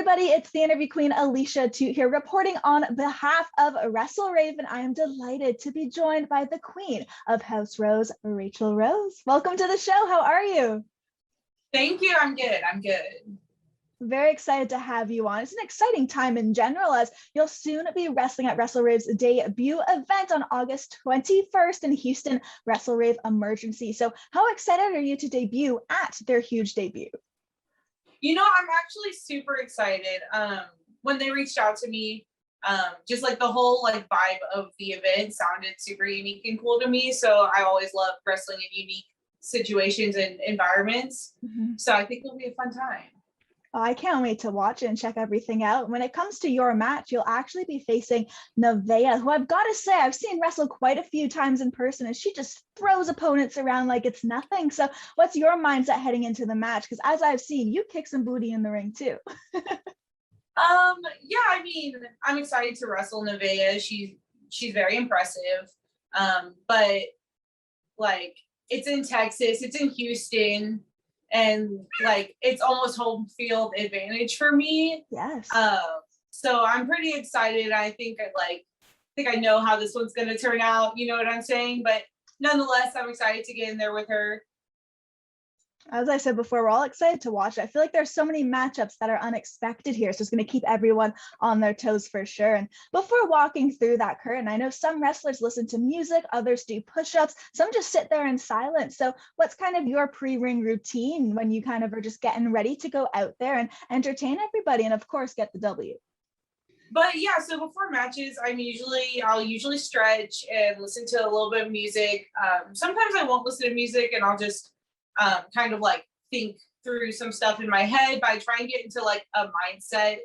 everybody, it's the interview queen Alicia Atout here reporting on behalf of Wrestle Rave, and I am delighted to be joined by the queen of House Rose, Raychell Rose. Welcome to the show. How are you? Thank you. I'm good. Very excited to have you on. It's an exciting time in general as you'll soon be wrestling at WrestleRave's debut event on August 21st in Houston, WrestleRave Emergency. So how excited are you to debut at their huge debut? You know, I'm actually super excited. When they reached out to me, just like the whole like vibe of the event sounded super unique and cool to me. So I always love wrestling in unique situations and environments. So I think it'll be a fun time. Oh, I can't wait to watch it and check everything out. When it comes to your match, you'll actually be facing Nevaeh, who I've got to say, I've seen wrestle quite a few times in person, and she just throws opponents around like it's nothing. So what's your mindset heading into the match? Because as I've seen, you kick some booty in the ring too. Yeah, I mean, I'm excited to wrestle Nevaeh. She's very impressive. But like, it's in Texas, it's in Houston, and like it's almost home field advantage for me. Yes. So I'm pretty excited. I think I know how this one's going to turn out, you know what I'm saying? But nonetheless, I'm excited to get in there with her. As I said before, we're all excited to watch it. I feel like there's so many matchups that are unexpected here, so it's going to keep everyone on their toes for sure. And before walking through that curtain, I know some wrestlers listen to music, others do push-ups, some just sit there in silence. So what's kind of your pre-ring routine when you kind of are just getting ready to go out there and entertain everybody and of course get the W? But yeah, so before matches, I'll usually stretch and listen to a little bit of music. Sometimes I won't listen to music and I'll just kind of like think through some stuff in my head, but I try and get into like a mindset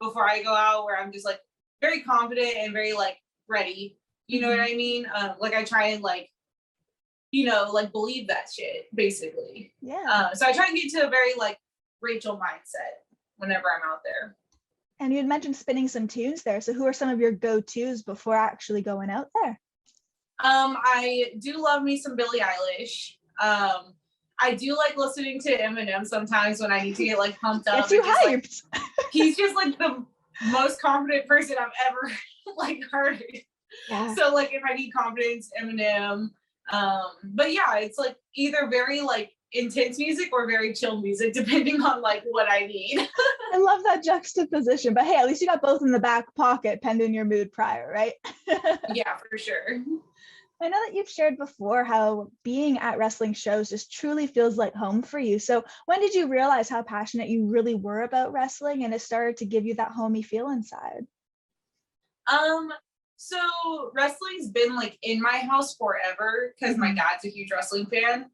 before I go out where I'm just like very confident and very like ready. You know what I mean? Like I try and like, you know, like believe that shit basically. Yeah. So I try and get to a very like Raychell mindset whenever I'm out there. And you had mentioned spinning some tunes there. So who are some of your go-tos before actually going out there? I do love me some Billie Eilish. I do like listening to Eminem sometimes when I need to get like pumped up. Gets you hyped. Like, he's just like the most confident person I've ever like heard. Yeah. So like if I need confidence, Eminem. But yeah, it's like either very like intense music or very chill music, depending on like what I need. I love that juxtaposition, but hey, at least you got both in the back pocket pending your mood prior, right? Yeah, for sure. I know that you've shared before how being at wrestling shows just truly feels like home for you. So when did you realize how passionate you really were about wrestling and it started to give you that homey feel inside? So wrestling's been like in my house forever because my dad's a huge wrestling fan.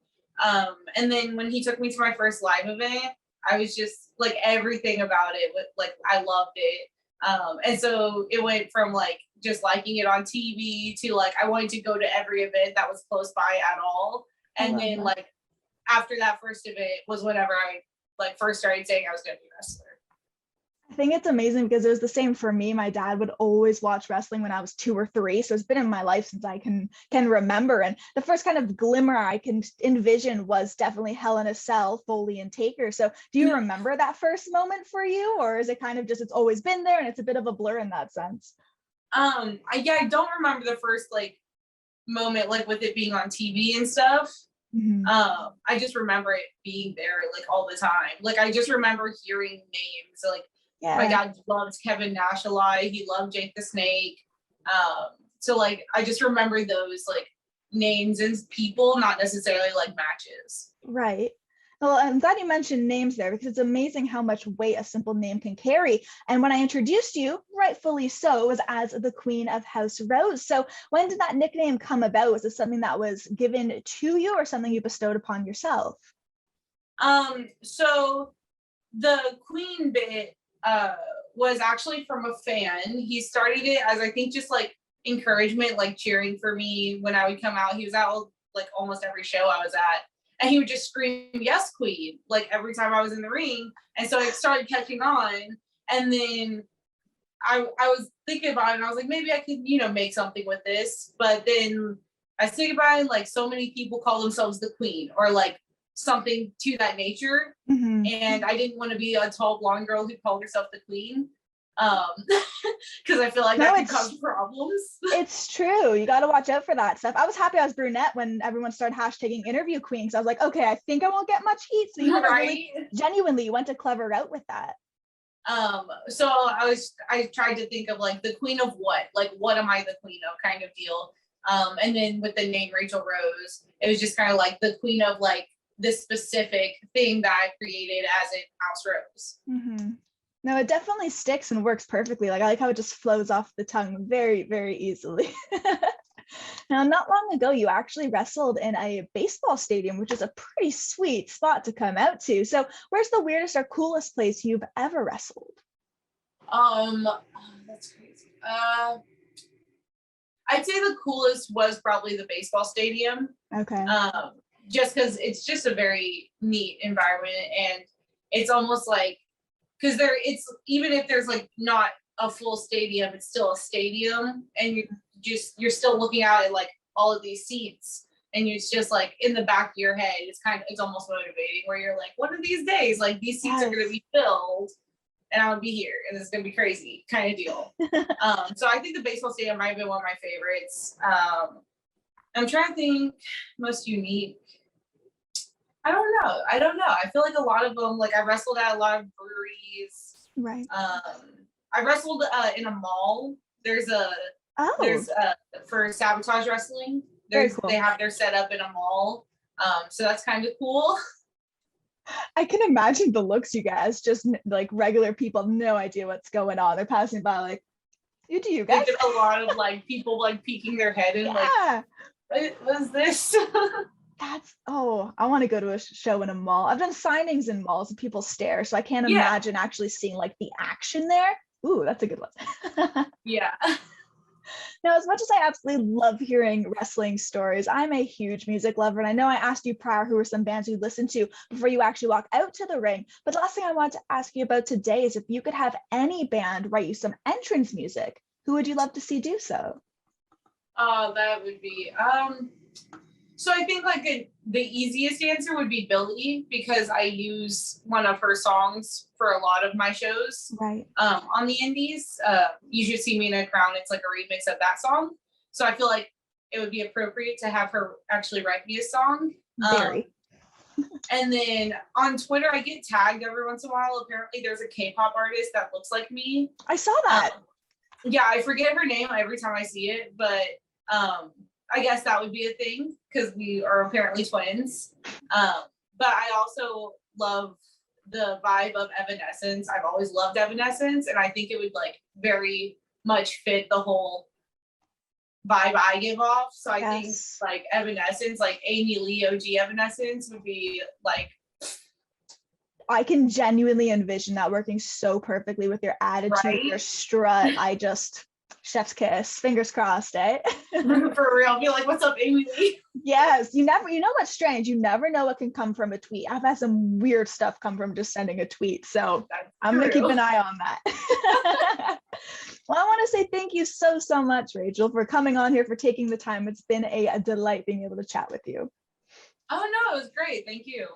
And then when he took me to my first live event, I was just like everything about it, like I loved it. And so it went from like just liking it on TV to like I wanted to go to every event that was close by at all. And then that. like after that first event was whenever I like first started saying I was going to be a wrestler. I think it's amazing because it was the same for me. My dad would always watch wrestling when I was 2 or 3. So it's been in my life since I can remember. And the first kind of glimmer I can envision was definitely Hell in a Cell, Foley and Taker. So do you remember that first moment for you? Or is it kind of just, it's always been there and it's a bit of a blur in that sense? I don't remember the first like moment, like with it being on TV and stuff. I just remember it being there like all the time. Like I just remember hearing names like, yeah. My dad loved Kevin Nash a lot. He loved Jake the Snake. So like I just remember those like names and people, not necessarily like matches. Right. Well, I'm glad you mentioned names there because it's amazing how much weight a simple name can carry. And when I introduced you, rightfully so, was as the Queen of House Rose. So when did that nickname come about? Was it something that was given to you or something you bestowed upon yourself? So the Queen bit was actually from a fan. He started it as I think just like encouragement, like cheering for me when I would come out. He was at like almost every show I was at, and he would just scream, "Yes, Queen," like every time I was in the ring. And so it started catching on. And then I was thinking about it and I was like, maybe I could, you know, make something with this. But then I was thinking about it, like so many people call themselves the Queen or like something to that nature. And I didn't want to be a tall blonde girl who called herself the queen, because I feel like that could cause problems. It's true. You got to watch out for that stuff. I was happy I was brunette when everyone started hashtagging interview queen. So I was like, okay, I think I won't get much heat. So you really genuinely went a clever route with that. So I tried to think of like the queen of what, like what am I the queen of kind of deal. And then with the name Raychell Rose, it was just kind of like the queen of like this specific thing that I created, as in House Rose. No, it definitely sticks and works perfectly. Like I like how it just flows off the tongue very, very easily. Now, not long ago, you actually wrestled in a baseball stadium, which is a pretty sweet spot to come out to. So where's the weirdest or coolest place you've ever wrestled? That's crazy. I'd say the coolest was probably the baseball stadium. Okay. Just because it's just a very neat environment, and it's almost like, because it's even if there's like not a full stadium, it's still a stadium, and you're still looking out at like all of these seats, and it's just like in the back of your head, it's almost motivating, where you're like, one of these days, like these seats are going to be filled and I'll be here and it's going to be crazy kind of deal. So I think the baseball stadium might have been one of my favorites. I'm trying to think most unique. I don't know. I feel like a lot of them, like I wrestled at a lot of breweries. Right. I wrestled in a mall. There's for Sabotage Wrestling. Cool. They have their setup in a mall. So that's kind of cool. I can imagine the looks you guys, just like regular people, no idea what's going on. They're passing by like, you do you guys? There's a lot of like people like peeking their head and like, what was this? I want to go to a show in a mall. I've done signings in malls and people stare, so I can't imagine actually seeing like the action there. Ooh, that's a good one. Yeah. Now, as much as I absolutely love hearing wrestling stories, I'm a huge music lover, and I know I asked you prior who were some bands you listened to before you actually walk out to the ring. But the last thing I want to ask you about today is if you could have any band write you some entrance music, who would you love to see do so? That would be so I think like the easiest answer would be Billie, because I use one of her songs for a lot of my shows. Right. On the indies. You Should See Me in a Crown. It's like a remix of that song. So I feel like it would be appropriate to have her actually write me a song. Very. And then on Twitter, I get tagged every once in a while. Apparently there's a K-pop artist that looks like me. I saw that. Yeah, I forget her name every time I see it, but I guess that would be a thing because we are apparently twins. But I also love the vibe of Evanescence. I've always loved Evanescence, and I think it would like very much fit the whole vibe I give off. So I think like Evanescence, like Amy Lee OG Evanescence would be like, I can genuinely envision that working so perfectly with your attitude, your strut. Chef's kiss, fingers crossed, eh? For real. Be like, what's up, Amy Lee? Yes, you know what's strange? You never know what can come from a tweet. I've had some weird stuff come from just sending a tweet. So I'm going to keep an eye on that. Well, I want to say thank you so much, Raychell, for coming on here, for taking the time. It's been a delight being able to chat with you. Oh, no, it was great. Thank you.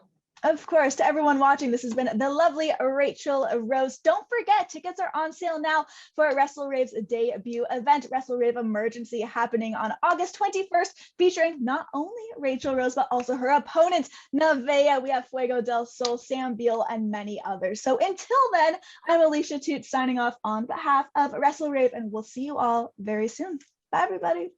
Of course, to everyone watching, this has been the lovely Raychell Rose. Don't forget, tickets are on sale now for Wrestle Rave's debut event, Wrestle Rave Emergency, happening on August 21st, featuring not only Raychell Rose, but also her opponent, Nevaeh. We have Fuego del Sol, Sam Beal, and many others. So until then, I'm Alicia Atout signing off on behalf of Wrestle Rave, and we'll see you all very soon. Bye, everybody.